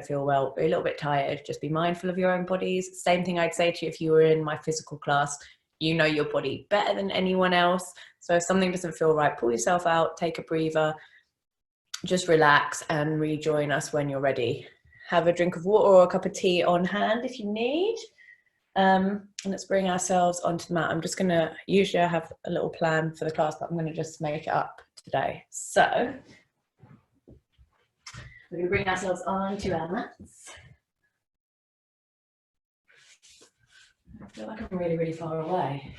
feel well, a little bit tired, just be mindful of your own bodies. Same thing I'd say to you if you were in my physical class. You know your body better than anyone else. So if something doesn't feel right, pull yourself out, take a breather, just relax and rejoin us when you're ready. Have a drink of water or a cup of tea on hand if you need. And let's bring ourselves onto the mat. I'm just gonna, usually I have a little plan for the class, but I'm gonna just make it up today. So we're gonna bring ourselves onto our mats. I feel like I'm really, really far away.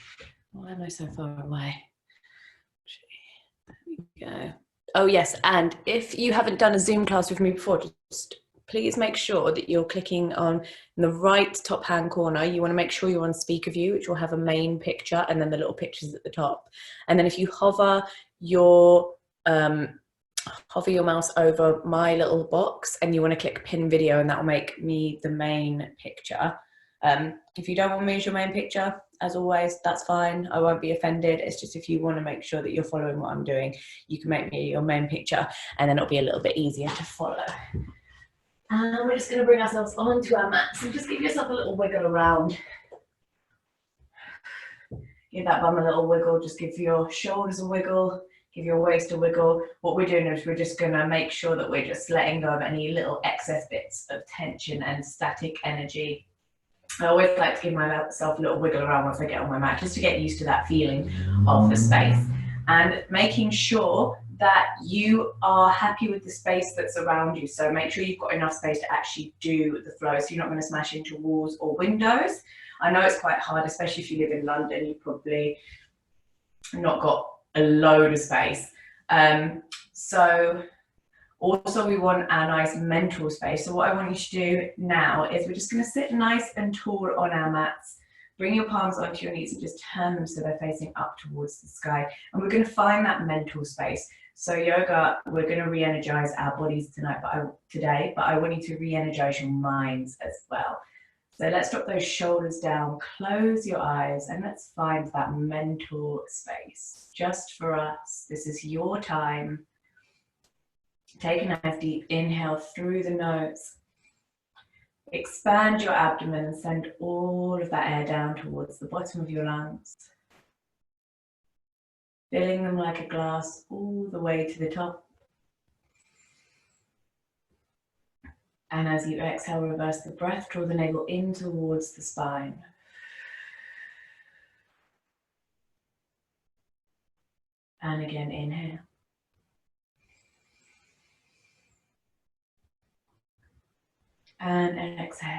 Why am I so far away? There we go. Oh yes, and if you haven't done a Zoom class with me before, just please make sure that you're clicking on the right top hand corner. You want to make sure you're on speaker view, which will have a main picture and then the little pictures at the top. And then if you hover your mouse over my little box and you want to click pin video, and that will make me the main picture. If you don't want me as your main picture, as always, that's fine. I won't be offended. It's just if you want to make sure that you're following what I'm doing, you can make me your main picture and then it'll be a little bit easier to follow. And we're just going to bring ourselves onto our mats and just give yourself a little wiggle around. Give that bum a little wiggle, just give your shoulders a wiggle, give your waist a wiggle. What we're doing is we're just going to make sure that we're just letting go of any little excess bits of tension and static energy. I always like to give myself a little wiggle around once I get on my mat, just to get used to that feeling of the space. And making sure that you are happy with the space that's around you. So make sure you've got enough space to actually do the flow, so you're not going to smash into walls or windows. I know it's quite hard, especially if you live in London, you've probably not got a load of space. So also we want our nice mental space. So what I want you to do now is we're just going to sit nice and tall on our mats. Bring your palms onto your knees and just turn them so they're facing up towards the sky. And we're going to find that mental space. So yoga, we're going to re-energize our bodies today, but I want you to re-energize your minds as well. So let's drop those shoulders down, close your eyes, and let's find that mental space just for us. This is your time. Take a nice deep inhale through the nose. Expand your abdomen and send all of that air down towards the bottom of your lungs. Filling them like a glass all the way to the top. And as you exhale, reverse the breath, draw the navel in towards the spine. And again, inhale. And exhale.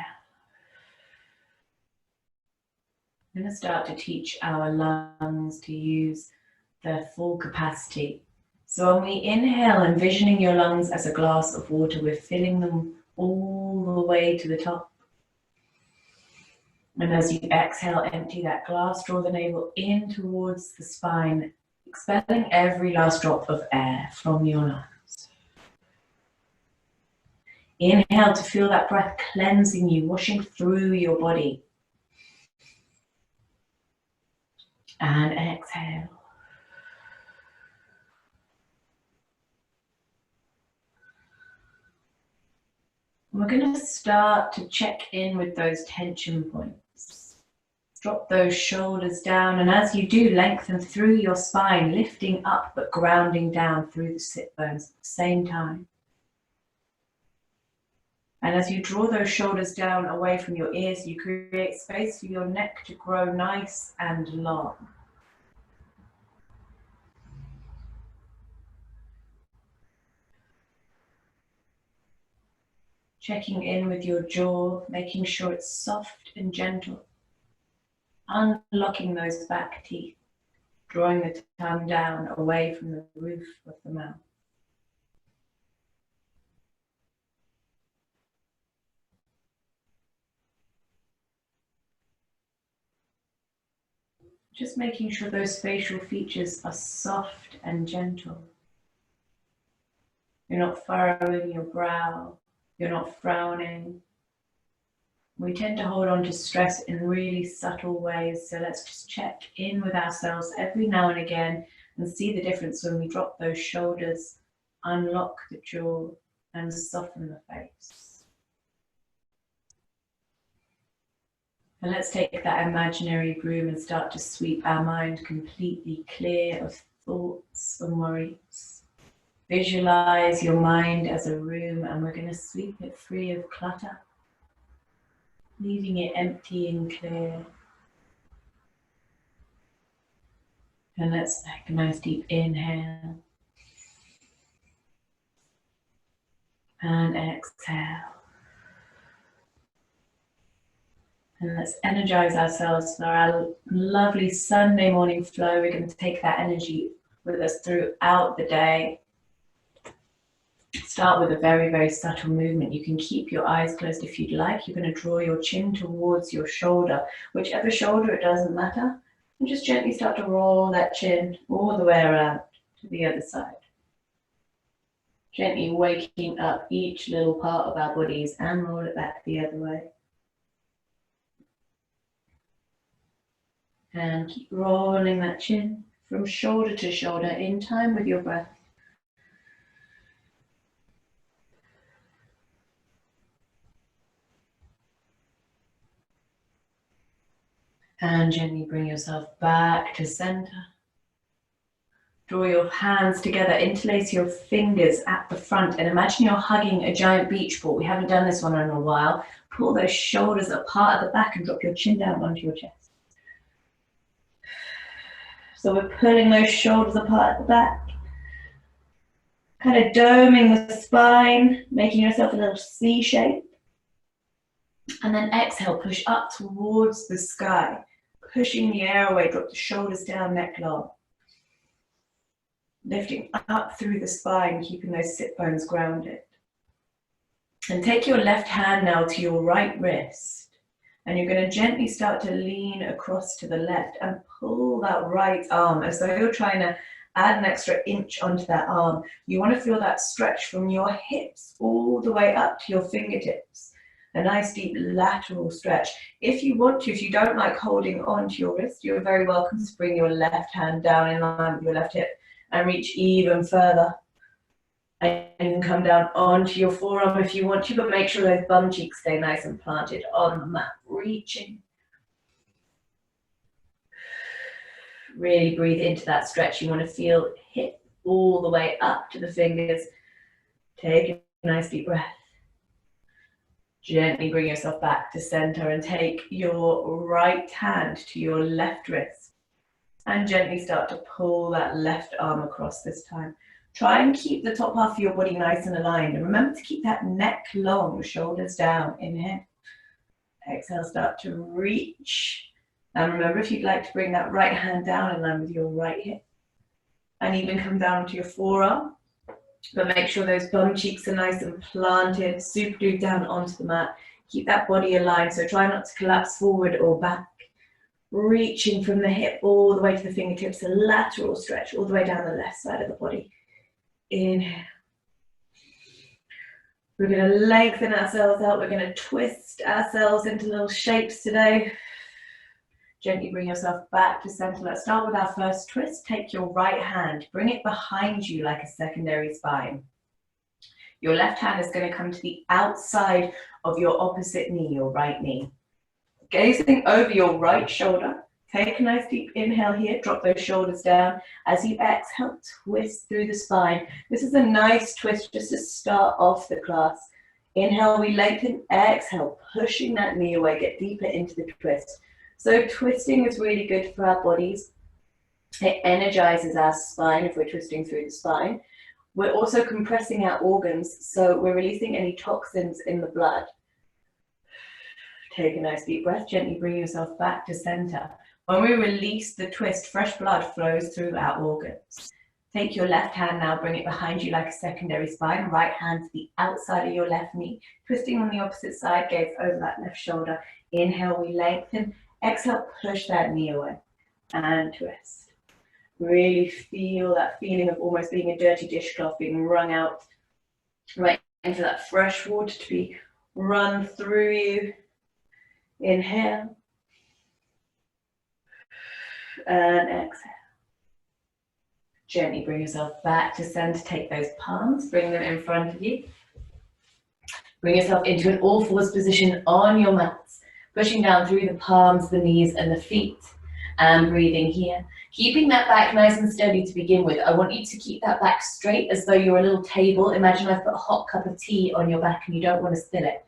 I'm going to start to teach our lungs to use their full capacity. So when we inhale, envisioning your lungs as a glass of water, we're filling them all the way to the top. And as you exhale, empty that glass, draw the navel in towards the spine, expelling every last drop of air from your lungs. Inhale to feel that breath cleansing you, washing through your body. And exhale. We're going to start to check in with those tension points. Drop those shoulders down, and as you do, lengthen through your spine, lifting up but grounding down through the sit bones at the same time. And as you draw those shoulders down away from your ears, you create space for your neck to grow nice and long. Checking in with your jaw, making sure it's soft and gentle. Unlocking those back teeth, drawing the tongue down away from the roof of the mouth. Just making sure those facial features are soft and gentle. You're not furrowing your brow, you're not frowning. We tend to hold on to stress in really subtle ways, so let's just check in with ourselves every now and again and see the difference when we drop those shoulders, unlock the jaw, and soften the face. And let's take that imaginary broom and start to sweep our mind completely clear of thoughts and worries. Visualize your mind as a room, and we're going to sweep it free of clutter, leaving it empty and clear. And let's take a nice deep inhale and exhale. And let's energize ourselves for our lovely Sunday morning flow. We're going to take that energy with us throughout the day. Start with a very, very subtle movement. You can keep your eyes closed if you'd like. You're going to draw your chin towards your shoulder, whichever shoulder, it doesn't matter. And just gently start to roll that chin all the way around to the other side. Gently waking up each little part of our bodies and roll it back the other way. And keep rolling that chin from shoulder to shoulder in time with your breath. And gently bring yourself back to center. Draw your hands together, interlace your fingers at the front, and imagine you're hugging a giant beach ball. We haven't done this one in a while. Pull those shoulders apart at the back and drop your chin down onto your chest. So we're pulling those shoulders apart at the back, kind of doming the spine, making yourself a little C shape. And then exhale, push up towards the sky, pushing the air away, drop the shoulders down, neck long. Lifting up through the spine, keeping those sit bones grounded. And take your left hand now to your right wrist. And you're going to gently start to lean across to the left and pull that right arm as though you're trying to add an extra inch onto that arm. You want to feel that stretch from your hips all the way up to your fingertips. A nice deep lateral stretch. If you want to, if you don't like holding on to your wrist, you're very welcome to bring your left hand down in line with your left hip and reach even further. And you can come down onto your forearm if you want to, but make sure those bum cheeks stay nice and planted on the mat. Reaching. Really breathe into that stretch. You want to feel hip all the way up to the fingers. Take a nice deep breath. Gently bring yourself back to center and take your right hand to your left wrist. And gently start to pull that left arm across this time. Try and keep the top half of your body nice and aligned. And remember to keep that neck long, shoulders down. Inhale. Exhale, start to reach. And remember, if you'd like to bring that right hand down in line with your right hip. And even come down to your forearm. But make sure those bum cheeks are nice and planted. Super glue down onto the mat. Keep that body aligned. So try not to collapse forward or back. Reaching from the hip all the way to the fingertips. A lateral stretch all the way down the left side of the body. Inhale. We're going to lengthen ourselves out. We're going to twist ourselves into little shapes today. Gently bring yourself back to center. Let's start with our first twist. Take your right hand, bring it behind you like a secondary spine. Your left hand is going to come to the outside of your opposite knee, your right knee. Gazing over your right shoulder. Take a nice deep inhale here, drop those shoulders down. As you exhale, twist through the spine. This is a nice twist just to start off the class. Inhale, we lengthen, exhale, pushing that knee away, get deeper into the twist. So twisting is really good for our bodies. It energizes our spine if we're twisting through the spine. We're also compressing our organs, so we're releasing any toxins in the blood. Take a nice deep breath, gently bring yourself back to center. When we release the twist, fresh blood flows through our organs. Take your left hand now, bring it behind you like a secondary spine. Right hand to the outside of your left knee. Twisting on the opposite side, gaze over that left shoulder. Inhale, we lengthen. Exhale, push that knee away. And twist. Really feel that feeling of almost being a dirty dishcloth being wrung out. Right into that fresh water to be run through you. Inhale. And exhale. Gently bring yourself back to center. Take those palms, bring them in front of you. Bring yourself into an all fours position on your mats. Pushing down through the palms, the knees, and the feet. And breathing here. Keeping that back nice and steady to begin with. I want you to keep that back straight as though you're a little table. Imagine I've put a hot cup of tea on your back and you don't want to spill it.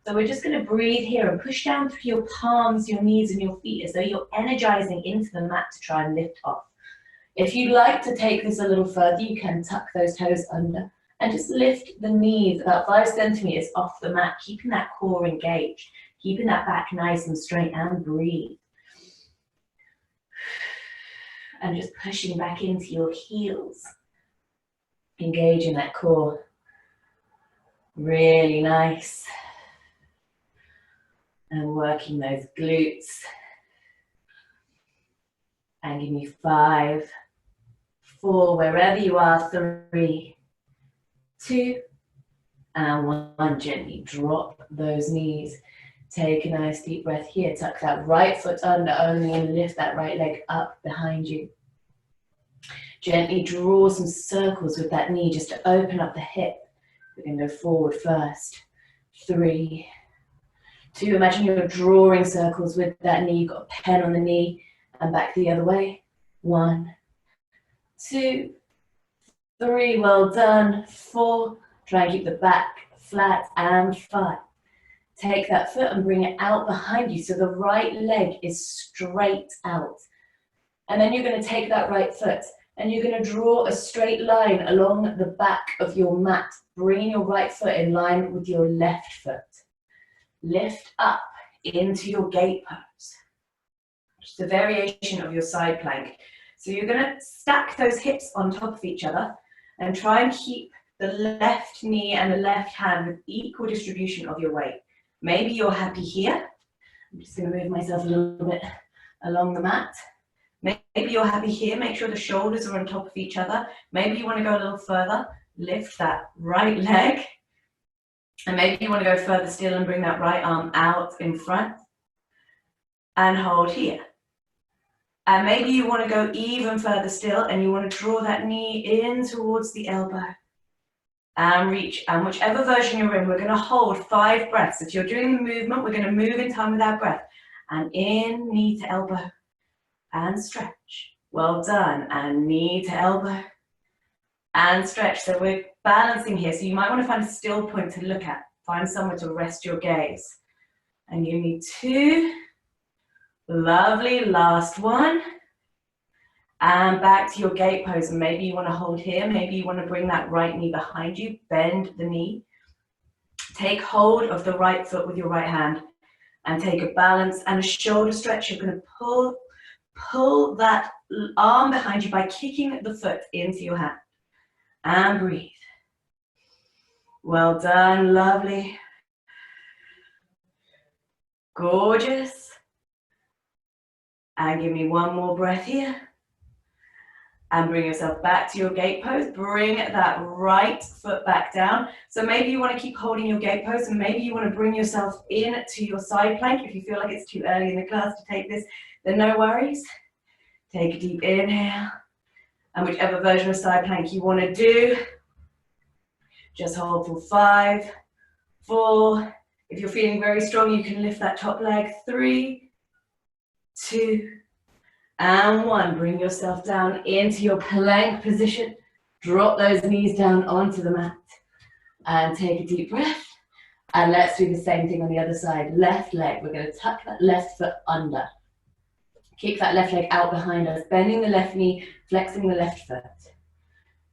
So we're just going to breathe here and push down through your palms, your knees, and your feet as though you're energizing into the mat to try and lift off. If you'd like to take this a little further, you can tuck those toes under and just lift the knees about 5 centimeters off the mat, keeping that core engaged, keeping that back nice and straight, and breathe. And just pushing back into your heels, engaging that core. Really nice. And working those glutes. And give me 5, 4, wherever you are, 3, 2, and 1. Gently drop those knees. Take a nice deep breath here. Tuck that right foot under only and lift that right leg up behind you. Gently draw some circles with that knee just to open up the hip. We're going to go forward first. 3, 2, imagine you're drawing circles with that knee. You've got a pen on the knee and back the other way. 1, 2, 3, well done. 4, try and keep the back flat, and 5. Take that foot and bring it out behind you so the right leg is straight out. And then you're going to take that right foot and you're going to draw a straight line along the back of your mat, bringing your right foot in line with your left foot. Lift up into your gate pose. Just a variation of your side plank. So you're going to stack those hips on top of each other and try and keep the left knee and the left hand with equal distribution of your weight. Maybe you're happy here. I'm just going to move myself a little bit along the mat. Maybe you're happy here. Make sure the shoulders are on top of each other. Maybe you want to go a little further. Lift that right leg. And maybe you want to go further still and bring that right arm out in front. And hold here. And maybe you want to go even further still and you want to draw that knee in towards the elbow. And reach, and whichever version you're in, we're going to hold 5 breaths. If you're doing the movement, we're going to move in time with our breath. And in, knee to elbow, and stretch. Well done, and knee to elbow, and stretch. So we're balancing here, so you might want to find a still point to look at. Find somewhere to rest your gaze. And give me 2. Lovely, last 1. And back to your gate pose, and maybe you want to hold here, maybe you want to bring that right knee behind you, bend the knee, take hold of the right foot with your right hand, and take a balance and a shoulder stretch. You're going to pull that arm behind you by kicking the foot into your hand, and breathe. Well done, lovely, gorgeous, and give me 1 more breath here. And bring yourself back to your gate pose. Bring that right foot back down. So maybe you want to keep holding your gate pose, and maybe you want to bring yourself in to your side plank. If you feel like it's too early in the class to take this, then no worries. Take a deep inhale. And whichever version of side plank you want to do, just hold for 5, 4. If you're feeling very strong, you can lift that top leg. 3, 2, and 1. Bring yourself down into your plank position. Drop those knees down onto the mat. And take a deep breath. And let's do the same thing on the other side. Left leg. We're going to tuck that left foot under. Kick that left leg out behind us. Bending the left knee, flexing the left foot.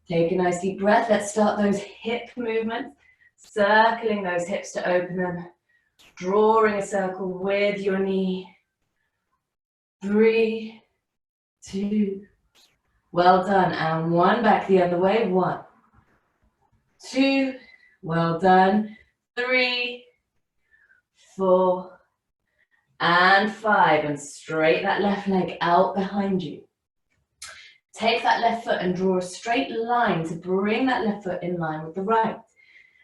Take a nice deep breath. Let's start those hip movements. Circling those hips to open them. Drawing a circle with your knee. 3, 2, well done, and 1, back the other way. 1, 2, well done. 3, 4, and 5, and straight that left leg out behind you. Take that left foot and draw a straight line to bring that left foot in line with the right.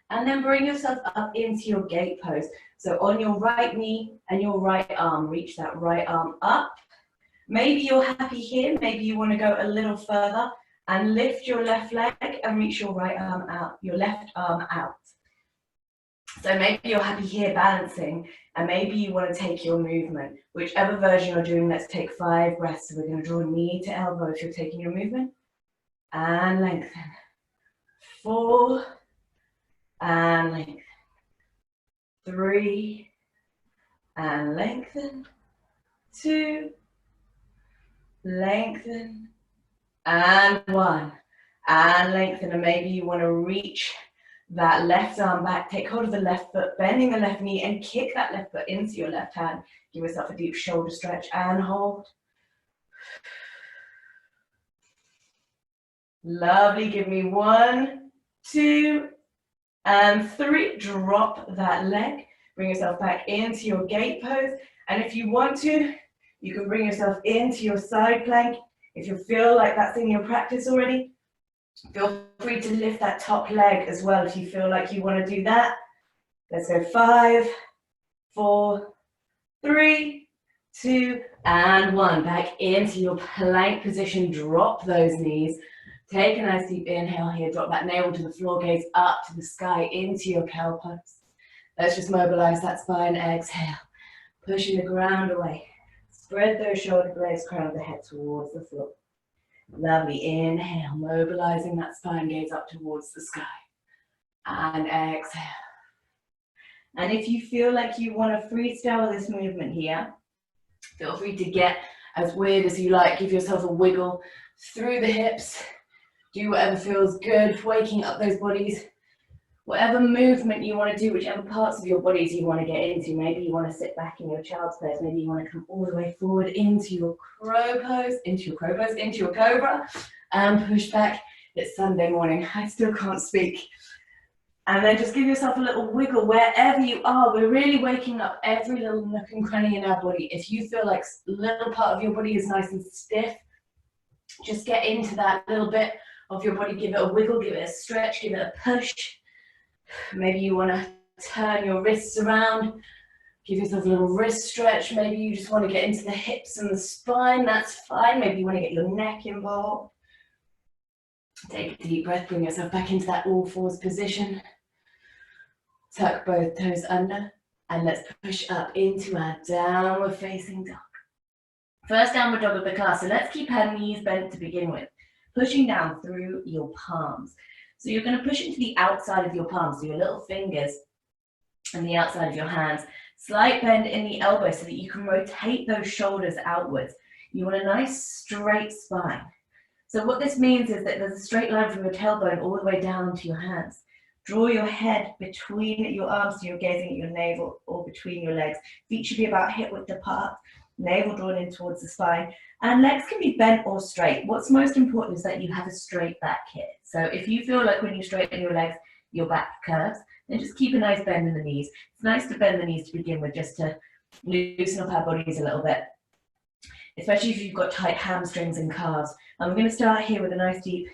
And then bring yourself up into your gate pose. So on your right knee and your right arm, reach that right arm up. Maybe you're happy here, maybe you want to go a little further and lift your left leg and reach your right arm out, your left arm out. So maybe you're happy here balancing, and maybe you want to take your movement, whichever version you're doing. Let's take 5 breaths. So we're going to draw knee to elbow if you're taking your movement, and lengthen. 4, and lengthen. 3, and lengthen. 2, lengthen, and 1, and lengthen. And maybe you want to reach that left arm back, take hold of the left foot, bending the left knee, and kick that left foot into your left hand. Give yourself a deep shoulder stretch and hold. Lovely. Give me 1, 2, and 3. Drop that leg. Bring yourself back into your gate pose. And if you want to, you can bring yourself into your side plank. If you feel like that's in your practice already, feel free to lift that top leg as well if you feel like you want to do that. Let's go 5, 4, 3, 2, and 1. Back into your plank position. Drop those knees. Take a nice deep inhale here. Drop that navel to the floor, gaze up to the sky into your cow pose. Let's just mobilize that spine. Exhale. Pushing the ground away. Spread those shoulder blades, crown of the head towards the floor. Lovely. Inhale, mobilizing that spine, gaze up towards the sky. And exhale. And if you feel like you want to freestyle this movement here, feel free to get as weird as you like. Give yourself a wiggle through the hips. Do whatever feels good, waking up those bodies. Whatever movement you want to do, whichever parts of your bodies you want to get into. Maybe you want to sit back in your child's pose. Maybe you want to come all the way forward into your crow pose, into your cobra, and push back. It's Sunday morning. I still can't speak. And then just give yourself a little wiggle wherever you are. We're really waking up every little nook and cranny in our body. If you feel like a little part of your body is nice and stiff, just get into that little bit of your body. Give it a wiggle, give it a stretch, give it a push. Maybe you want to turn your wrists around, give yourself a little wrist stretch. Maybe you just want to get into the hips and the spine. That's fine. Maybe you want to get your neck involved. Take a deep breath, bring yourself back into that all fours position. Tuck both toes under, and let's push up into our downward facing dog. First downward dog of the class. So let's keep our knees bent to begin with, pushing down through your palms. So you're going to push into the outside of your palms, so your little fingers and the outside of your hands. Slight bend in the elbow so that you can rotate those shoulders outwards. You want a nice straight spine. So what this means is that there's a straight line from your tailbone all the way down to your hands. Draw your head between your arms so you're gazing at your navel, or between your legs. Feet should be about hip width apart, navel drawn in towards the spine, and legs can be bent or straight. What's most important is that you have a straight back here. So if you feel like when you straighten your legs, your back curves, then just keep a nice bend in the knees. It's nice to bend the knees to begin with, just to loosen up our bodies a little bit, especially if you've got tight hamstrings and calves. And we're going to start here with a nice deep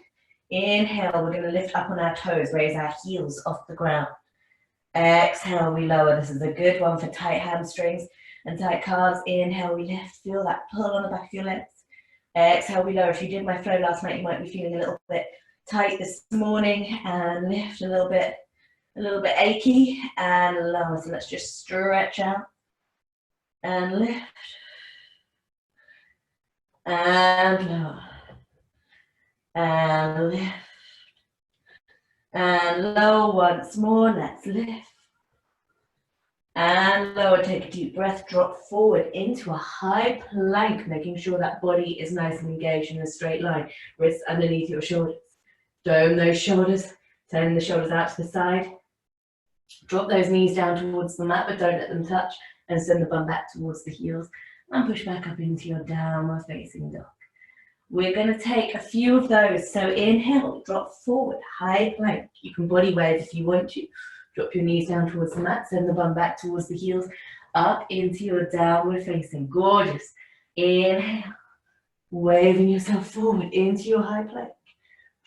inhale. We're going to lift up on our toes, raise our heels off the ground. Exhale, we lower. This is a good one for tight hamstrings and tight calves. Inhale, we lift. Feel that pull on the back of your legs. Exhale, we lower. If you did my flow last night, you might be feeling a little bit tight this morning, and lift a little bit achy and lower. So let's just stretch out and lift and lower and lift and lower. Once more, let's lift and lower. Take a deep breath, drop forward into a high plank, making sure that body is nice and engaged in a straight line. Wrists underneath your shoulders. Dome those shoulders, turn the shoulders out to the side. Drop those knees down towards the mat, but don't let them touch, and send the bum back towards the heels, and push back up into your downward facing dog. We're going to take a few of those. So inhale, drop forward, high plank. You can body wave if you want to. Drop your knees down towards the mat, send the bum back towards the heels, up into your downward facing. Gorgeous. Inhale, waving yourself forward into your high plank.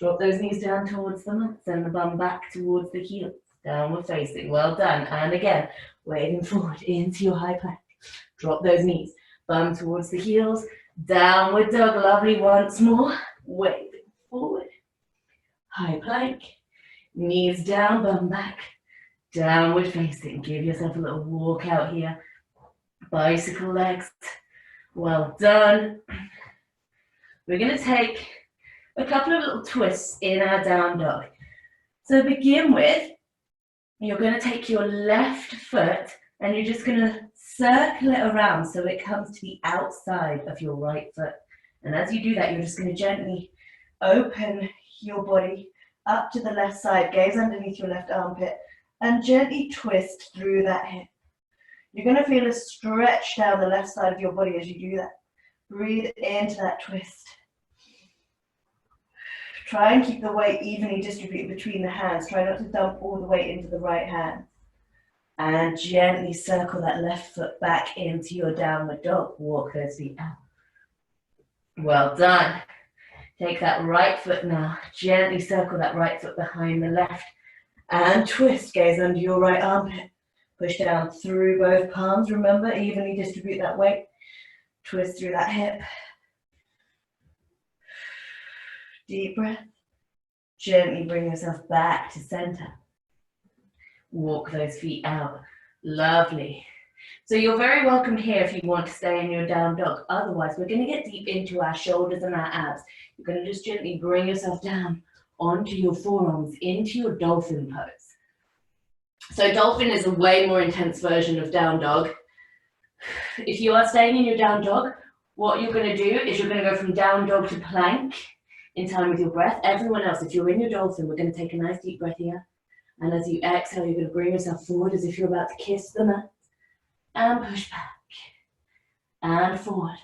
Drop those knees down towards the mat, send the bum back towards the heels, downward facing. Well done. And again, waving forward into your high plank. Drop those knees, bum towards the heels, downward dog. Lovely. Once more, waving forward, high plank, knees down, bum back, downward facing. Give yourself a little walk out here. Bicycle legs. Well done. We're going to take a couple of little twists in our down dog. So to begin with, you're going to take your left foot and you're just going to circle it around so it comes to the outside of your right foot. And as you do that, you're just going to gently open your body up to the left side, gaze underneath your left armpit, and gently twist through that hip. You're going to feel a stretch down the left side of your body as you do that. Breathe into that twist. Try and keep the weight evenly distributed between the hands. Try not to dump all the weight into the right hand. And gently circle that left foot back into your downward dog. Walk those feet out. Well done. Take that right foot now. Gently circle that right foot behind the left. And twist. Gaze under your right armpit. Push down through both palms. Remember, evenly distribute that weight. Twist through that hip. Deep breath. Gently bring yourself back to center. Walk those feet out. Lovely. So you're very welcome here if you want to stay in your down dog. Otherwise, we're going to get deep into our shoulders and our abs. You're going to just gently bring yourself down onto your forearms, into your dolphin pose. So dolphin is a way more intense version of down dog. If you are staying in your down dog, what you're going to do is you're going to go from down dog to plank in time with your breath. Everyone else, if you're in your dolphin, we're going to take a nice deep breath here. And as you exhale, you're going to bring yourself forward as if you're about to kiss the mat. And push back. And forward.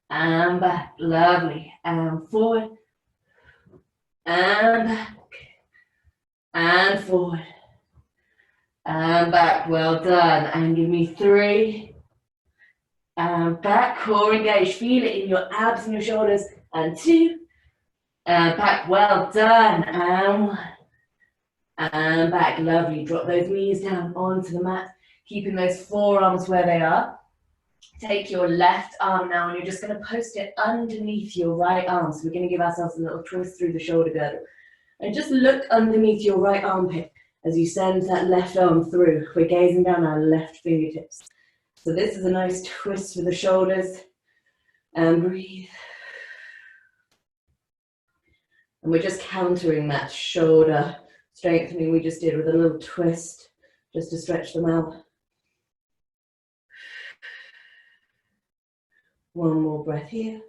And back. Lovely. And forward. And back. And forward. And back. Well done. And give me 3. And back. Core engaged. Feel it in your abs and your shoulders. And 2. And back. Well done. And 1. And back. Lovely. Drop those knees down onto the mat. Keeping those forearms where they are. Take your left arm now and you're just going to post it underneath your right arm. So we're going to give ourselves a little twist through the shoulder girdle. And just look underneath your right armpit as you send that left arm through. We're gazing down our left fingertips. So this is a nice twist for the shoulders. And breathe. And we're just countering that shoulder strengthening we just did with a little twist just to stretch them out. One more breath here.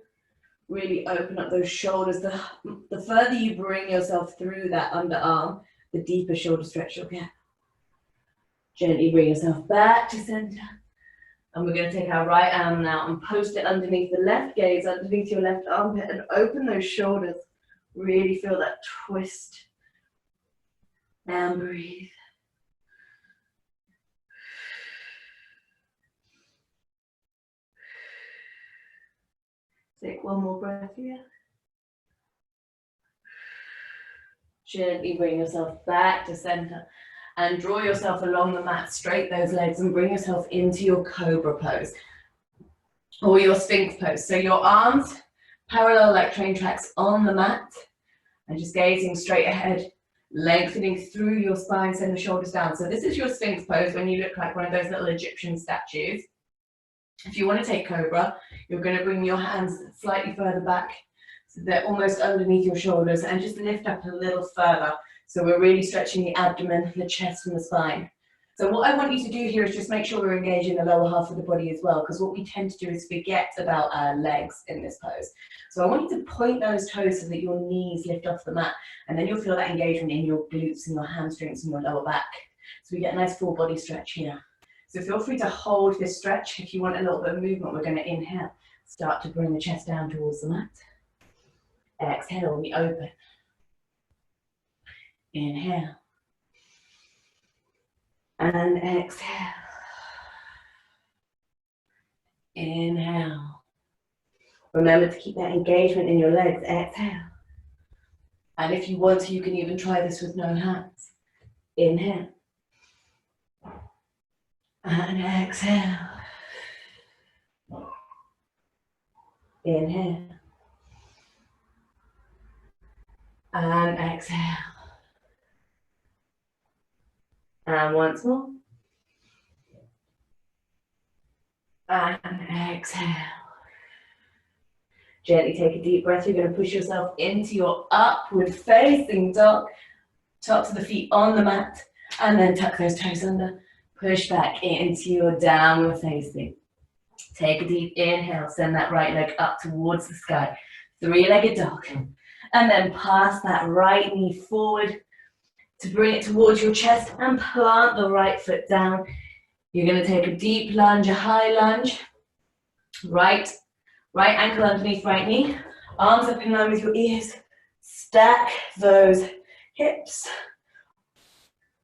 Really open up those shoulders. The further you bring yourself through that underarm, the deeper shoulder stretch you'll get. Gently bring yourself back to center. And we're going to take our right arm now and post it underneath the left gaze, underneath your left armpit, and open those shoulders. Really feel that twist. And breathe. Take one more breath here. Gently bring yourself back to center and draw yourself along the mat, straight those legs and bring yourself into your Cobra Pose or your Sphinx Pose. So your arms parallel like train tracks on the mat and just gazing straight ahead, lengthening through your spine, send the shoulders down. So this is your Sphinx Pose when you look like one of those little Egyptian statues. If you want to take Cobra, you're going to bring your hands slightly further back so they're almost underneath your shoulders and just lift up a little further. So we're really stretching the abdomen, the chest and the spine. So what I want you to do here is just make sure we're engaging the lower half of the body as well, because what we tend to do is forget about our legs in this pose. So I want you to point those toes so that your knees lift off the mat, and then you'll feel that engagement in your glutes and your hamstrings and your lower back. So we get a nice full body stretch here. So feel free to hold this stretch. If you want a little bit of movement, we're going to inhale. Start to bring the chest down towards the mat. Exhale, we open. Inhale. And exhale. Inhale. Remember to keep that engagement in your legs. Exhale. And if you want to, you can even try this with no hands. Inhale. And exhale. Inhale. And exhale. And once more. And exhale. Gently take a deep breath. You're going to push yourself into your upward facing dog. Tops of the feet on the mat. And then tuck those toes under. Push back into your downward facing. Take a deep inhale. Send that right leg up towards the sky. Three-legged dog. And then pass that right knee forward to bring it towards your chest and plant the right foot down. You're going to take a deep lunge, a high lunge. Right ankle underneath right knee. Arms up in line with your ears. Stack those hips.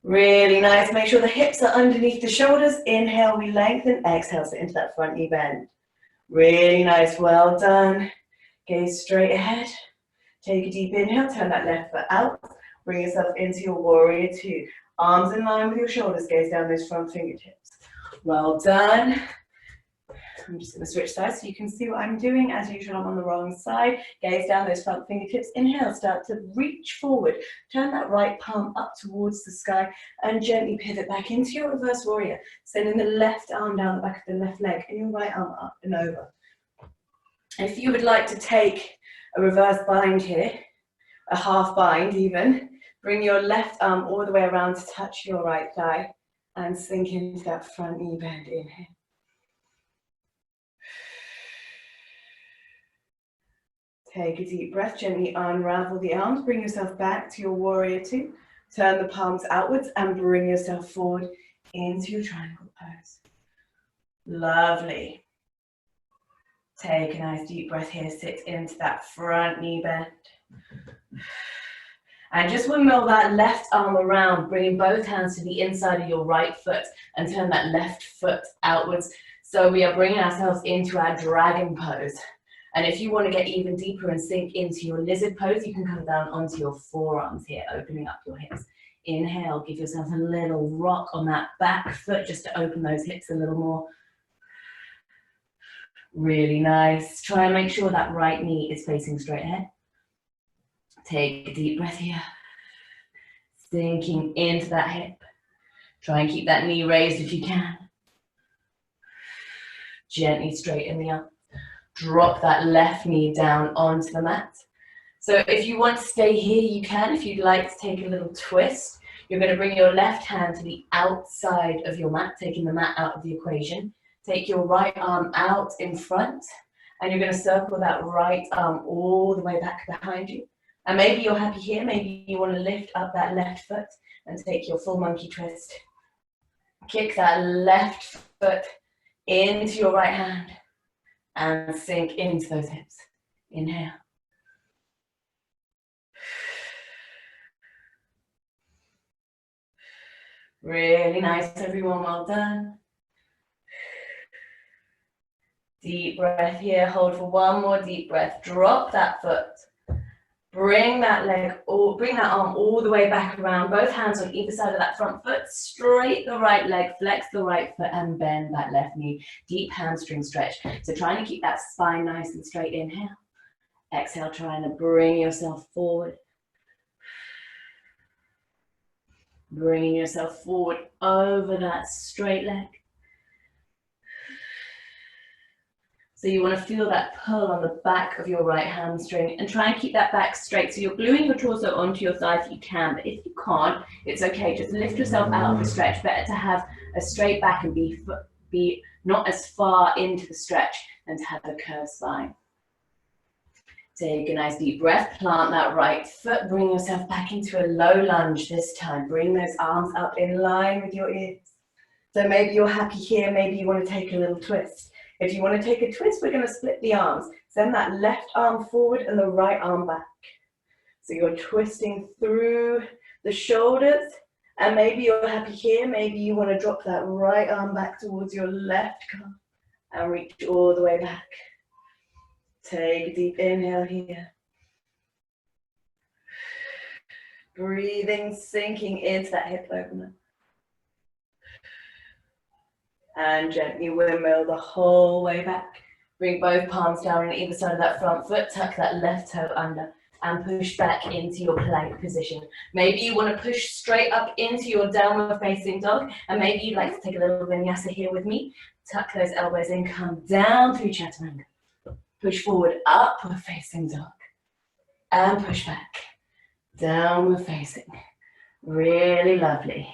Really nice. Make sure the hips are underneath the shoulders. Inhale, we lengthen. Exhale, sit into that front knee bend. Really nice. Well done. Gaze straight ahead. Take a deep inhale. Turn that left foot out. Bring yourself into your warrior two. Arms in line with your shoulders. Gaze down those front fingertips. Well done. I'm just going to switch sides so you can see what I'm doing. As usual, I'm on the wrong side. Gaze down those front fingertips. Inhale, start to reach forward. Turn that right palm up towards the sky and gently pivot back into your reverse warrior. Sending the left arm down the back of the left leg and your right arm up and over. If you would like to take a reverse bind here, a half bind even, bring your left arm all the way around to touch your right thigh and sink into that front knee bend. Inhale. Take a deep breath, gently unravel the arms, bring yourself back to your warrior two. Turn the palms outwards and bring yourself forward into your triangle pose. Lovely. Take a nice deep breath here, sit into that front knee bend. And just windmill that left arm around, bringing both hands to the inside of your right foot and turn that left foot outwards. So we are bringing ourselves into our dragon pose. And if you want to get even deeper and sink into your lizard pose, you can come down onto your forearms here, opening up your hips. Inhale, give yourself a little rock on that back foot just to open those hips a little more. Really nice. Try and make sure that right knee is facing straight ahead. Take a deep breath here. Sinking into that hip. Try and keep that knee raised if you can. Gently straighten the arm. Drop that left knee down onto the mat. So if you want to stay here, you can. If you'd like to take a little twist, you're going to bring your left hand to the outside of your mat, taking the mat out of the equation. Take your right arm out in front, and you're going to circle that right arm all the way back behind you. And maybe you're happy here. Maybe you want to lift up that left foot and take your full monkey twist. Kick that left foot into your right hand. And sink into those hips. Inhale. Really nice, everyone. Well done. Deep breath here. Hold for one more deep breath. Drop that foot. Bring that leg, or bring that arm all the way back around. Both hands on either side of that front foot. Straight the right leg, flex the right foot, and bend that left knee. Deep hamstring stretch. So trying to keep that spine nice and straight. Inhale. Exhale, trying to bring yourself forward. Bringing yourself forward over that straight leg. So you want to feel that pull on the back of your right hamstring and try and keep that back straight. So you're gluing your torso onto your thigh if you can, but if you can't, it's okay. Just lift yourself out of the stretch. Better to have a straight back and be not as far into the stretch than to have a curved spine. Take a nice deep breath, plant that right foot, bring yourself back into a low lunge this time. Bring those arms up in line with your ears. So maybe you're happy here, maybe you want to take a little twist. If you want to take a twist, we're going to split the arms. Send that left arm forward and the right arm back. So you're twisting through the shoulders, and maybe you're happy here, maybe you want to drop that right arm back towards your left calf and reach all the way back. Take a deep inhale here. Breathing, sinking into that hip opener. And gently windmill the whole way back. Bring both palms down on either side of that front foot. Tuck that left toe under and push back into your plank position. Maybe you want to push straight up into your downward facing dog, and maybe you'd like to take a little vinyasa here with me. Tuck those elbows in, come down through chaturanga. Push forward, upward facing dog, and push back, downward facing. Really lovely.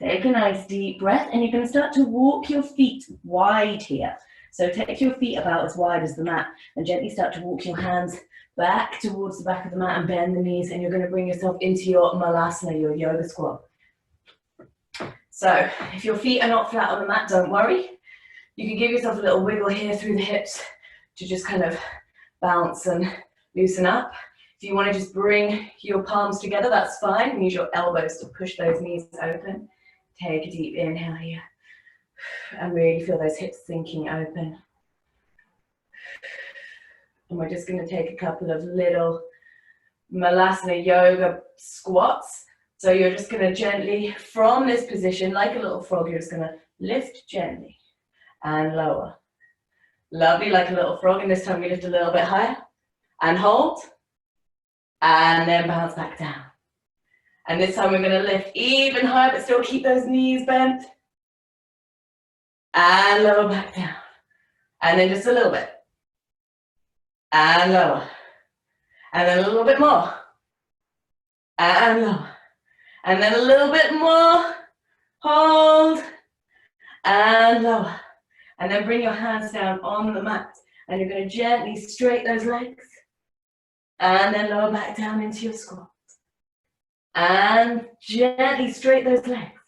Take a nice deep breath, and you're going to start to walk your feet wide here. So take your feet about as wide as the mat, and gently start to walk your hands back towards the back of the mat and bend the knees, and you're going to bring yourself into your Melasma, your yoga squat. So if your feet are not flat on the mat, don't worry. You can give yourself a little wiggle here through the hips to just kind of bounce and loosen up. If you want to just bring your palms together, that's fine. Use your elbows to push those knees open. Take a deep inhale here. And really feel those hips sinking open. And we're just going to take a couple of little Melasma yoga squats. So you're just going to gently, from this position, like a little frog, you're just going to lift gently and lower. Lovely, like a little frog. And this time we lift a little bit higher and hold. And then bounce back down. And this time we're going to lift even higher, but still keep those knees bent. And lower back down. And then just a little bit. And lower. And then a little bit more. And lower. And then a little bit more. Hold. And lower. And then bring your hands down on the mat. And you're going to gently straighten those legs. And then lower back down into your squat. And gently straighten those legs.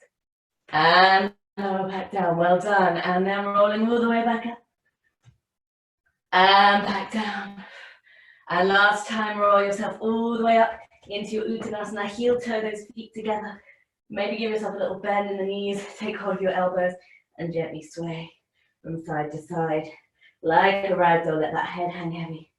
And lower back down. Well done. And then rolling all the way back up. And back down. And last time, roll yourself all the way up into your Uttanasana. Heel toe those feet together. Maybe give yourself a little bend in the knees. Take hold of your elbows and gently sway from side to side. Like a ragdoll, let that head hang heavy.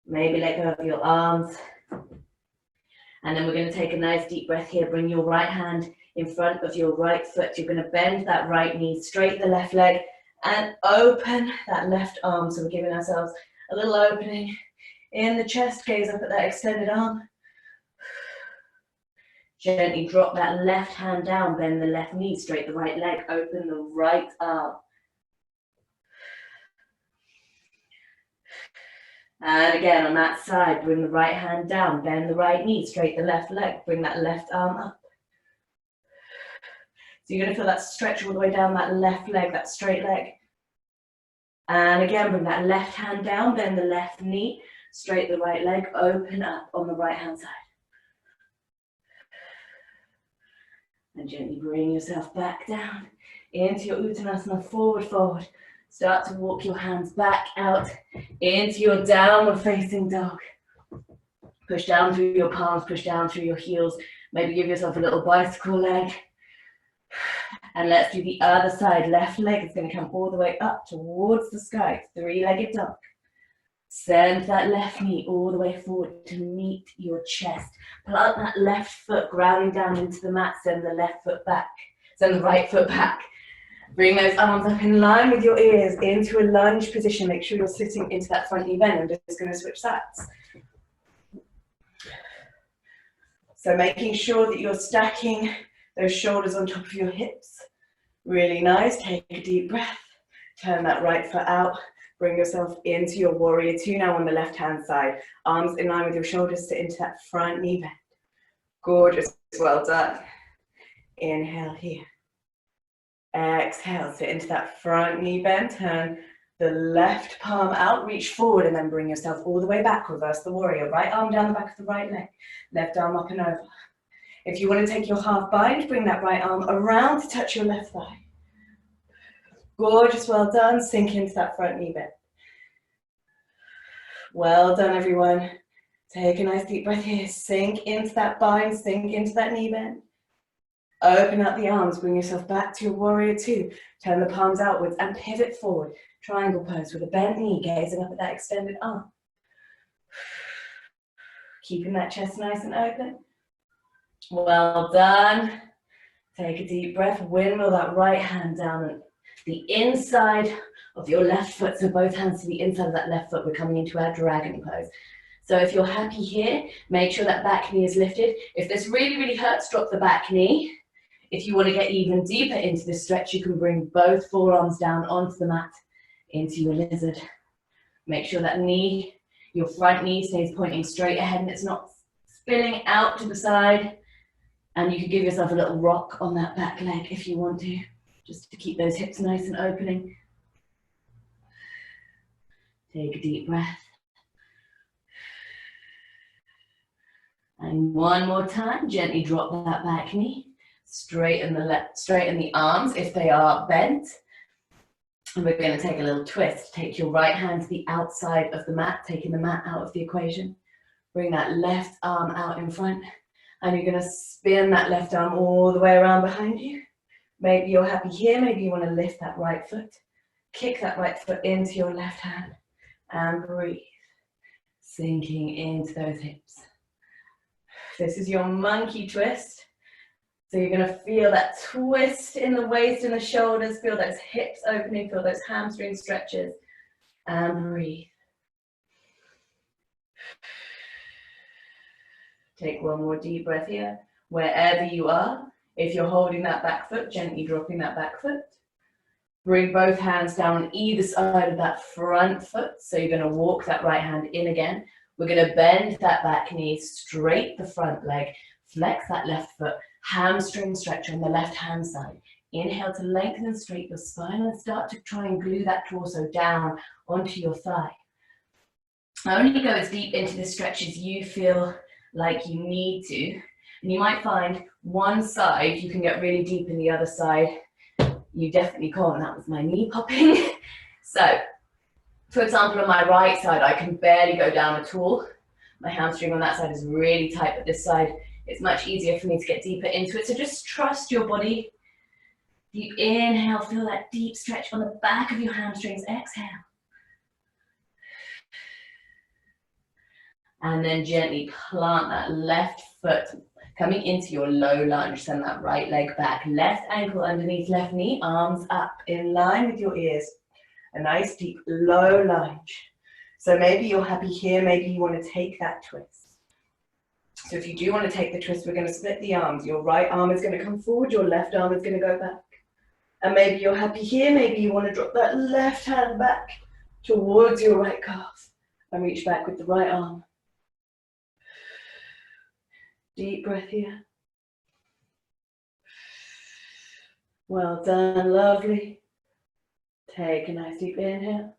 Maybe let go of your arms. And then we're going to take a nice deep breath here. Bring your right hand in front of your right foot. You're going to bend that right knee, straight the left leg, and open that left arm. So we're giving ourselves a little opening in the chest. Gaze up at that extended arm. Gently drop that left hand down. Bend the left knee, straight the right leg. Open the right arm. And again, on that side, bring the right hand down, bend the right knee, straight the left leg, bring that left arm up. So you're going to feel that stretch all the way down that left leg, that straight leg. And again, bring that left hand down, bend the left knee, straight the right leg, open up on the right hand side. And gently bring yourself back down into your Uttanasana, forward, forward. Start to walk your hands back out into your downward facing dog. Push down through your palms, push down through your heels. Maybe give yourself a little bicycle leg. And let's do the other side. Left leg is going to come all the way up towards the sky. Three-legged dog. Send that left knee all the way forward to meet your chest. Plant that left foot grounding down into the mat. Send the left foot back. Send the right foot back. Bring those arms up in line with your ears into a lunge position. Make sure you're sitting into that front knee bend. I'm just going to switch sides. So making sure that you're stacking those shoulders on top of your hips. Really nice. Take a deep breath. Turn that right foot out. Bring yourself into your warrior two now on the left hand side. Arms in line with your shoulders. Sit into that front knee bend. Gorgeous. Well done. Inhale here. Exhale, sit into that front knee bend, turn the left palm out, reach forward and then bring yourself all the way back, reverse the warrior, right arm down the back of the right leg, left arm up and over. If you want to take your half bind, bring that right arm around to touch your left thigh. Gorgeous, well done, sink into that front knee bend. Well done everyone. Take a nice deep breath here, sink into that bind, sink into that knee bend. Open up the arms, bring yourself back to your warrior two. Turn the palms outwards and pivot forward. Triangle pose with a bent knee, gazing up at that extended arm. Keeping that chest nice and open. Well done. Take a deep breath. Windmill that right hand down the inside of your left foot. So both hands to the inside of that left foot. We're coming into our dragon pose. So if you're happy here, make sure that back knee is lifted. If this really, really hurts, drop the back knee. If you want to get even deeper into this stretch, you can bring both forearms down onto the mat, into your lizard. Make sure that knee, your front knee stays pointing straight ahead and it's not spilling out to the side. And you can give yourself a little rock on that back leg if you want to, just to keep those hips nice and opening. Take a deep breath. And one more time, gently drop that back knee. Straighten the arms if they are bent. And we're going to take a little twist. Take your right hand to the outside of the mat, taking the mat out of the equation. Bring that left arm out in front. And you're going to spin that left arm all the way around behind you. Maybe you're happy here. Maybe you want to lift that right foot. Kick that right foot into your left hand. And breathe. Sinking into those hips. This is your monkey twist. So you're going to feel that twist in the waist and the shoulders. Feel those hips opening. Feel those hamstring stretches. And breathe. Take one more deep breath here. Wherever you are, if you're holding that back foot, gently dropping that back foot. Bring both hands down on either side of that front foot. So you're going to walk that right hand in again. We're going to bend that back knee, straight the front leg, flex that left foot, hamstring stretch on the left hand side. Inhale to lengthen and straighten your spine and start to try and glue that torso down onto your thigh. Only go as deep into this stretch as you feel like you need to. And you might find one side you can get really deep, in the other side you definitely can't. That was my knee popping. So, for example, on my right side, I can barely go down at all. My hamstring on that side is really tight, but this side, it's much easier for me to get deeper into it. So just trust your body. Deep inhale, feel that deep stretch on the back of your hamstrings. Exhale. And then gently plant that left foot coming into your low lunge. Send that right leg back. Left ankle underneath left knee, arms up in line with your ears. A nice deep low lunge. So maybe you're happy here, maybe you want to take that twist. So if you do want to take the twist, we're going to split the arms. Your right arm is going to come forward, your left arm is going to go back. And maybe you're happy here, maybe you want to drop that left hand back towards your right calf and reach back with the right arm. Deep breath here. Well done, lovely. Take a nice deep inhale.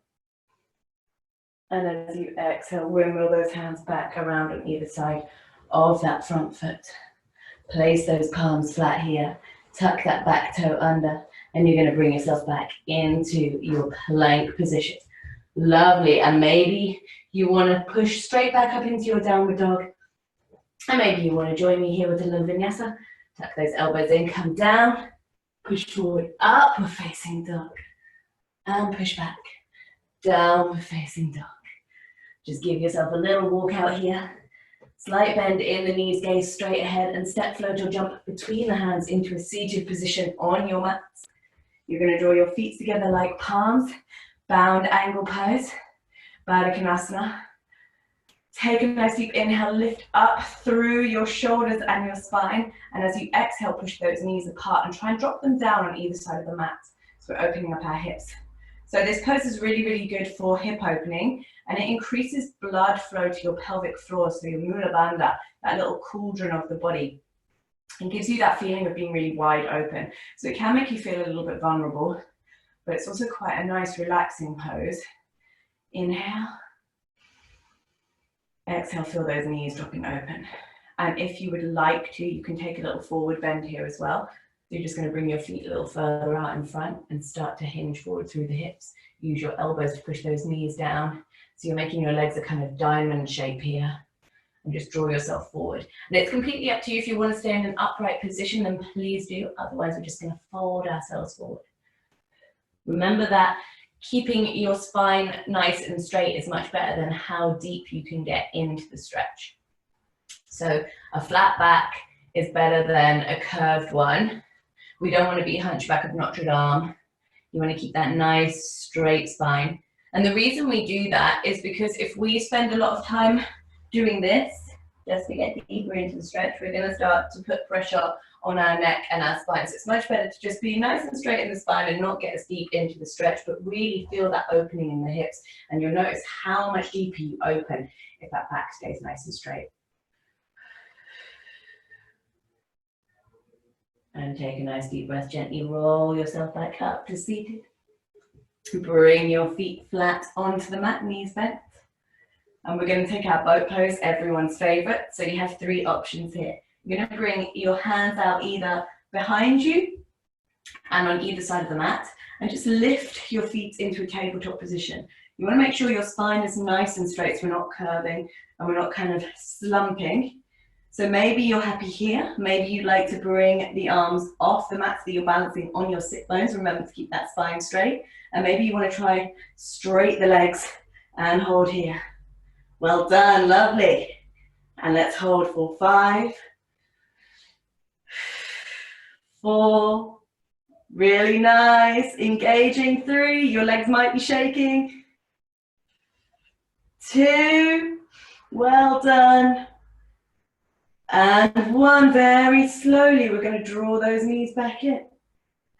And as you exhale, windmill those hands back around on either side of that front foot. Place those palms flat here. Tuck that back toe under. And you're going to bring yourself back into your plank position. Lovely. And maybe you want to push straight back up into your downward dog. And maybe you want to join me here with a little vinyasa. Tuck those elbows in, come down. Push forward, upward facing dog. And push back, downward facing dog. Just give yourself a little walk out here. Slight bend in the knees, gaze straight ahead, and step float or jump between the hands into a seated position on your mats. You're going to draw your feet together like palms, bound angle pose, Baddha Konasana. Take a nice deep inhale, lift up through your shoulders and your spine, and as you exhale, push those knees apart and try and drop them down on either side of the mat. So we're opening up our hips. So this pose is really, really good for hip opening, and it increases blood flow to your pelvic floor, so your Mula Bandha, that little cauldron of the body, and gives you that feeling of being really wide open. So it can make you feel a little bit vulnerable, but it's also quite a nice relaxing pose. Inhale. Exhale, feel those knees dropping open. And if you would like to, you can take a little forward bend here as well. So you're just going to bring your feet a little further out in front and start to hinge forward through the hips. Use your elbows to push those knees down. So you're making your legs a kind of diamond shape here. And just draw yourself forward. And it's completely up to you. If you want to stay in an upright position, then please do. Otherwise, we're just going to fold ourselves forward. Remember that keeping your spine nice and straight is much better than how deep you can get into the stretch. So a flat back is better than a curved one. We don't want to be hunchback of Notre Dame. You want to keep that nice straight spine. And the reason we do that is because if we spend a lot of time doing this, just to get deeper into the stretch, we're going to start to put pressure on our neck and our spine. So it's much better to just be nice and straight in the spine and not get as deep into the stretch, but really feel that opening in the hips. And you'll notice how much deeper you open if that back stays nice and straight. And take a nice deep breath. Gently roll yourself back up to seated. Bring your feet flat onto the mat, knees bent. And we're going to take our boat pose, everyone's favorite. So you have 3 options here. You're going to bring your hands out either behind you and on either side of the mat, and just lift your feet into a tabletop position. You want to make sure your spine is nice and straight, so we're not curving and we're not kind of slumping. So maybe you're happy here. Maybe you'd like to bring the arms off the mat so that you're balancing on your sit bones. Remember to keep that spine straight. And maybe you want to try straight the legs and hold here. Well done, lovely. And let's hold for 5, 4, really nice. Engaging 3, your legs might be shaking. 2, well done. And 1, very slowly, we're going to draw those knees back in.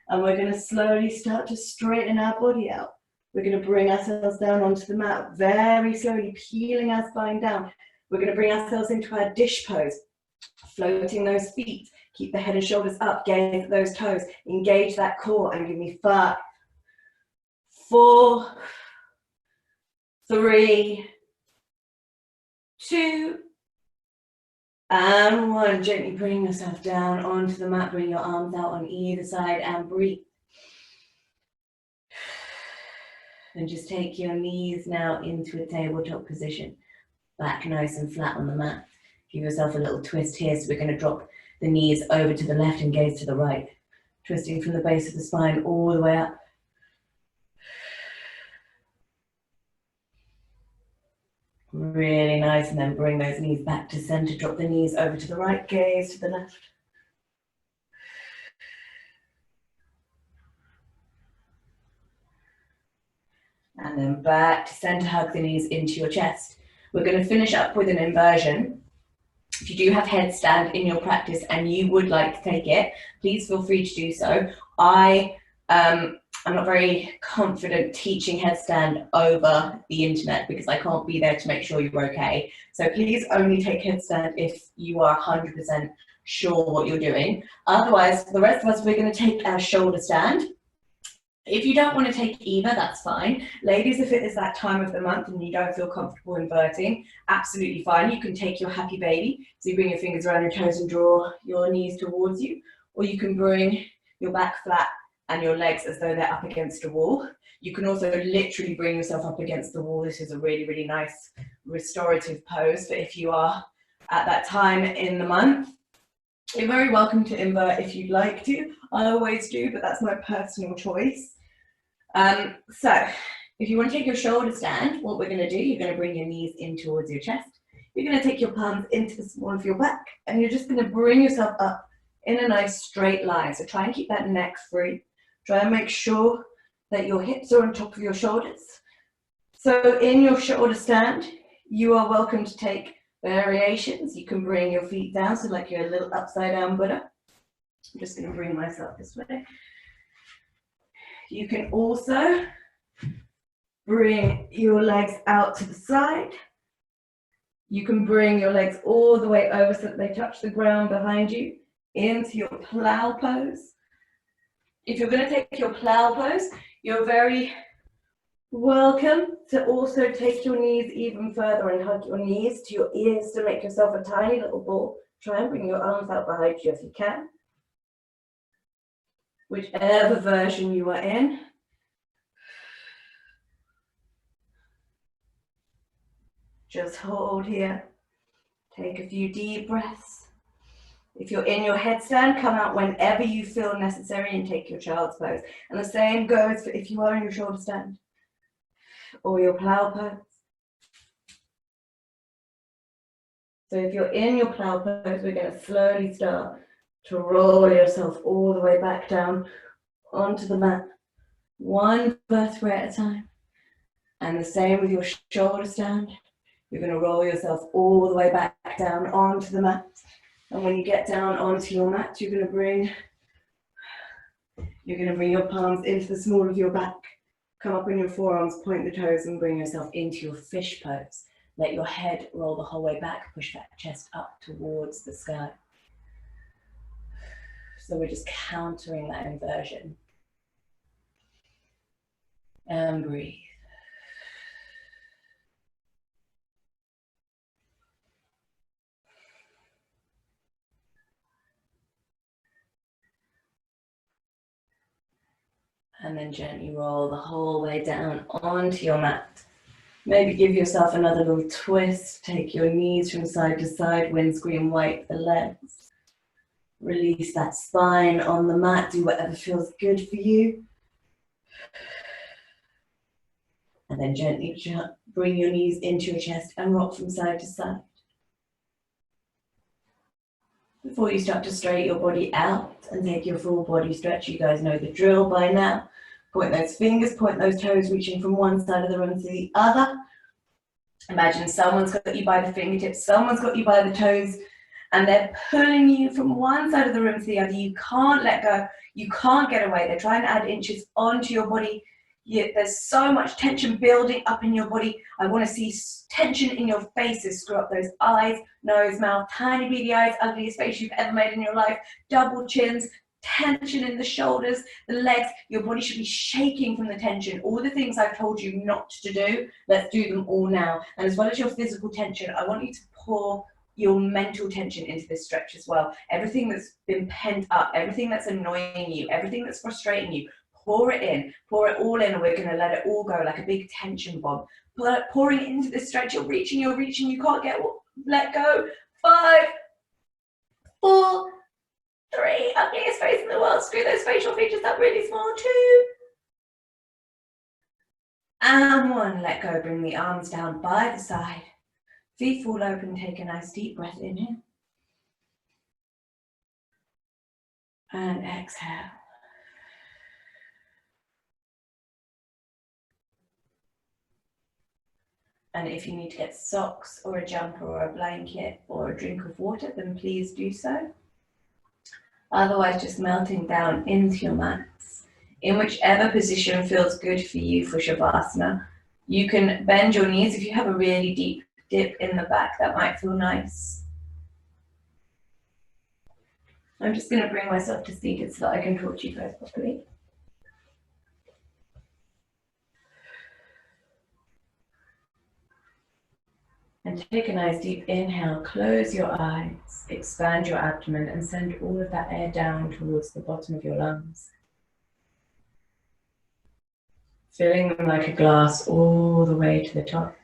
And we're going to slowly start to straighten our body out. We're going to bring ourselves down onto the mat, very slowly, peeling our spine down. We're going to bring ourselves into our dish pose, floating those feet. Keep the head and shoulders up, gaze at those toes. Engage that core and give me 5, 4, 3, 2, and 1. Gently bring yourself down onto the mat. Bring your arms out on either side and breathe. And just take your knees now into a tabletop position. Back nice and flat on the mat. Give yourself a little twist here. So we're going to drop the knees over to the left and gaze to the right. Twisting from the base of the spine all the way up. Really nice, and then bring those knees back to center. Drop the knees over to the right, gaze to the left. And then back to center, hug the knees into your chest. We're going to finish up with an inversion. If you do have headstand in your practice and you would like to take it, please feel free to do so. I'm not very confident teaching headstand over the internet because I can't be there to make sure you're okay. So please only take headstand if you are 100% sure what you're doing. Otherwise, for the rest of us, we're going to take our shoulder stand. If you don't want to take either, that's fine. Ladies, if it is that time of the month and you don't feel comfortable inverting, absolutely fine. You can take your happy baby. So you bring your fingers around your toes and draw your knees towards you. Or you can bring your back flat and your legs as though they're up against a wall. You can also literally bring yourself up against the wall. This is a really, really nice restorative pose. But if you are at that time in the month, you're very welcome to invert if you'd like to. I always do, but that's my personal choice. So if you want to take your shoulder stand, what we're going to do, you're going to bring your knees in towards your chest. You're going to take your palms into the small of your back, and you're just going to bring yourself up in a nice straight line. So try and keep that neck free. Try and make sure that your hips are on top of your shoulders. So in your shoulder stand, you are welcome to take variations. You can bring your feet down, so like you're a little upside down Buddha. I'm just going to bring myself this way. You can also bring your legs out to the side. You can bring your legs all the way over so that they touch the ground behind you into your plow pose. If you're going to take your plow pose, you're very welcome to also take your knees even further and hug your knees to your ears to make yourself a tiny little ball. Try and bring your arms out behind you if you can. Whichever version you are in. Just hold here. Take a few deep breaths. If you're in your headstand, come out whenever you feel necessary and take your child's pose. And the same goes for if you are in your shoulder stand or your plow pose. So if you're in your plow pose, we're going to slowly start to roll yourself all the way back down onto the mat. One vertebra at a time. And the same with your shoulder stand. You're going to roll yourself all the way back down onto the mat. And when you get down onto your mat, you're going to bring your palms into the small of your back. Come up on your forearms, point the toes, and bring yourself into your fish pose. Let your head roll the whole way back. Push that chest up towards the sky. So we're just countering that inversion. And breathe. And then gently roll the whole way down onto your mat. Maybe give yourself another little twist. Take your knees from side to side, windscreen wipe the legs. Release that spine on the mat. Do whatever feels good for you. And then gently bring your knees into your chest and rock from side to side. Before you start to straighten your body out and take your full body stretch, you guys know the drill by now. Point those fingers, point those toes, reaching from one side of the room to the other. Imagine someone's got you by the fingertips, someone's got you by the toes, and they're pulling you from one side of the room to the other. You can't let go. You can't get away. They're trying to add inches onto your body. There's so much tension building up in your body. I want to see tension in your faces. Screw up those eyes, nose, mouth, tiny beady eyes, ugliest face you've ever made in your life. Double chins, tension in the shoulders, the legs. Your body should be shaking from the tension. All the things I've told you not to do, let's do them all now. And as well as your physical tension, I want you to pour your mental tension into this stretch as well. Everything that's been pent up, everything that's annoying you, everything that's frustrating you, pour it in, pour it all in, and we're going to let it all go like a big tension bomb. Pouring it into this stretch, you're reaching, you can't let go. 5, 4, 3, ugliest face in the world, screw those facial features up really small. 2, and 1, let go, bring the arms down by the side. Feet fall open, take a nice deep breath in here. And exhale. And if you need to get socks or a jumper or a blanket or a drink of water, then please do so. Otherwise, just melting down into your mats. In whichever position feels good for you for Shavasana. You can bend your knees if you have a really deep dip in the back. That might feel nice. I'm just going to bring myself to seated so that I can talk to you guys properly. And take a nice deep inhale, close your eyes, expand your abdomen and send all of that air down towards the bottom of your lungs. Filling them like a glass all the way to the top.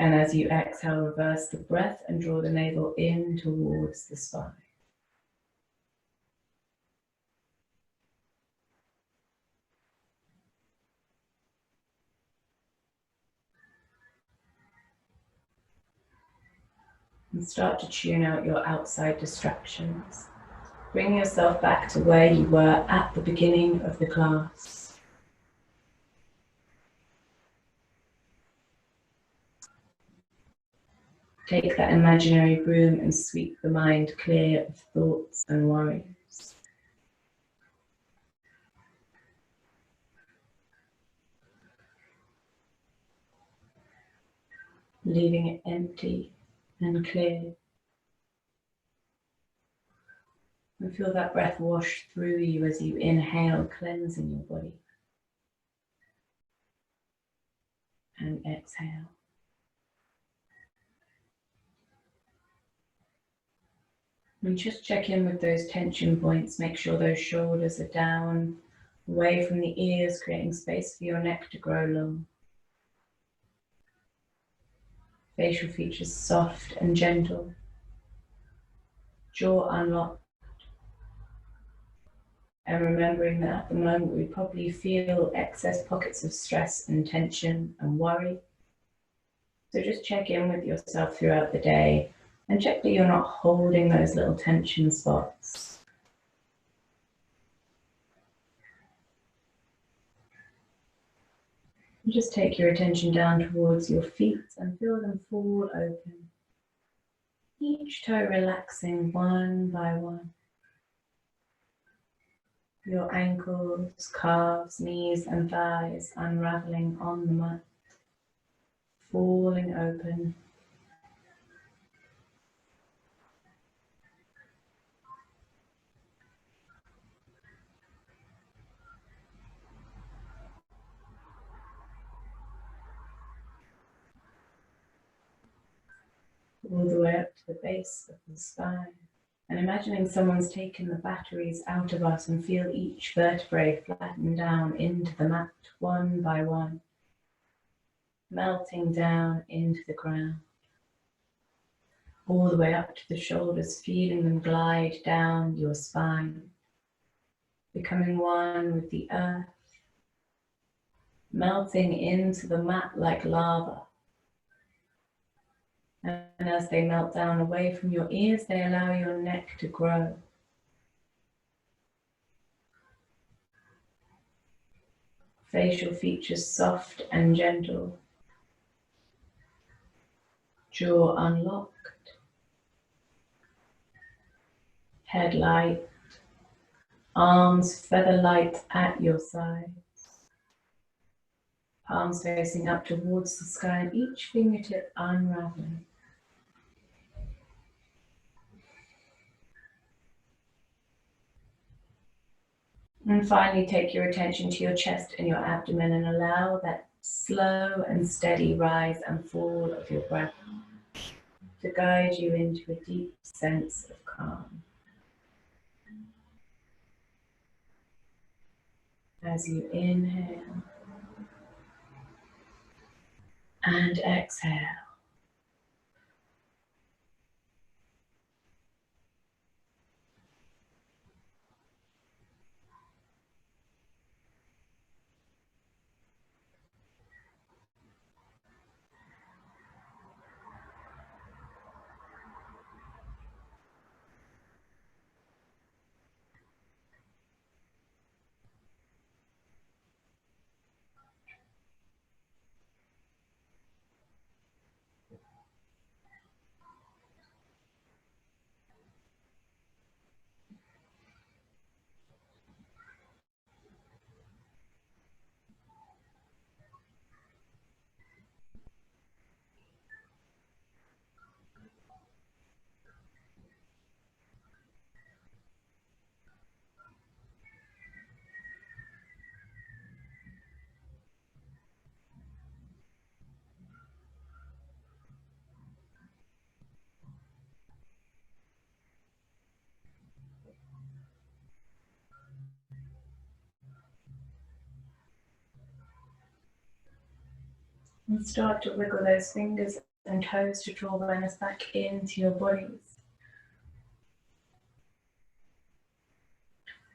And as you exhale, reverse the breath and draw the navel in towards the spine. And start to tune out your outside distractions. Bring yourself back to where you were at the beginning of the class. Take that imaginary broom and sweep the mind clear of thoughts and worries. Leaving it empty and clear. And feel that breath wash through you as you inhale, cleansing your body. And exhale. And just check in with those tension points. Make sure those shoulders are down, away from the ears, creating space for your neck to grow long. Facial features soft and gentle. Jaw unlocked. And remembering that at the moment we probably feel excess pockets of stress and tension and worry. So just check in with yourself throughout the day and check that you're not holding those little tension spots. Just take your attention down towards your feet and feel them fall open. Each toe relaxing one by one. Your ankles, calves, knees and thighs unraveling on the mat, falling open. All the way up to the base of the spine. And imagining someone's taken the batteries out of us and feel each vertebrae flatten down into the mat one by one, melting down into the ground. All the way up to the shoulders, feeling them glide down your spine, becoming one with the earth, melting into the mat like lava. And as they melt down away from your ears, they allow your neck to grow. Facial features soft and gentle. Jaw unlocked. Head light. Arms feather light at your sides. Palms facing up towards the sky and each fingertip unraveling. And finally, take your attention to your chest and your abdomen and allow that slow and steady rise and fall of your breath to guide you into a deep sense of calm. As you inhale and exhale. And start to wiggle those fingers and toes to draw awareness back into your bodies.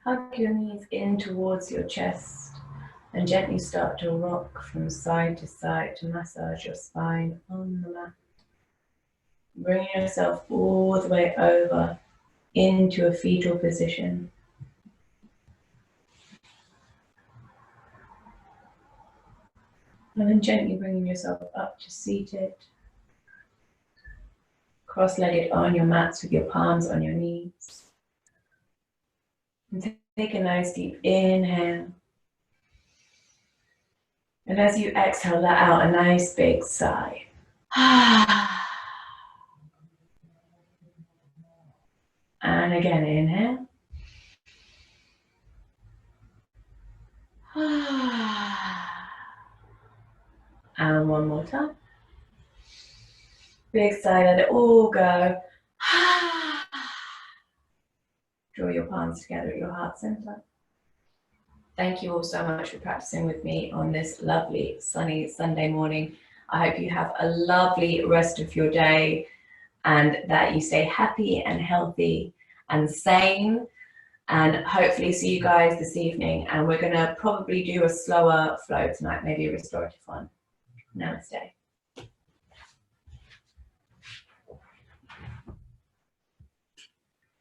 Hug your knees in towards your chest and gently start to rock from side to side to massage your spine on the mat. Bring yourself all the way over into a fetal position. And then gently bringing yourself up to seated. Cross-legged on your mats with your palms on your knees. And take a nice deep inhale. And as you exhale, let out a nice big sigh. And again, inhale. And one more time. Big sigh, let it all go. Draw your palms together at your heart center. Thank you all so much for practicing with me on this lovely sunny Sunday morning. I hope you have a lovely rest of your day and that you stay happy and healthy and sane, and hopefully see you guys this evening. And we're going to probably do a slower flow tonight, maybe a restorative one. Namaste.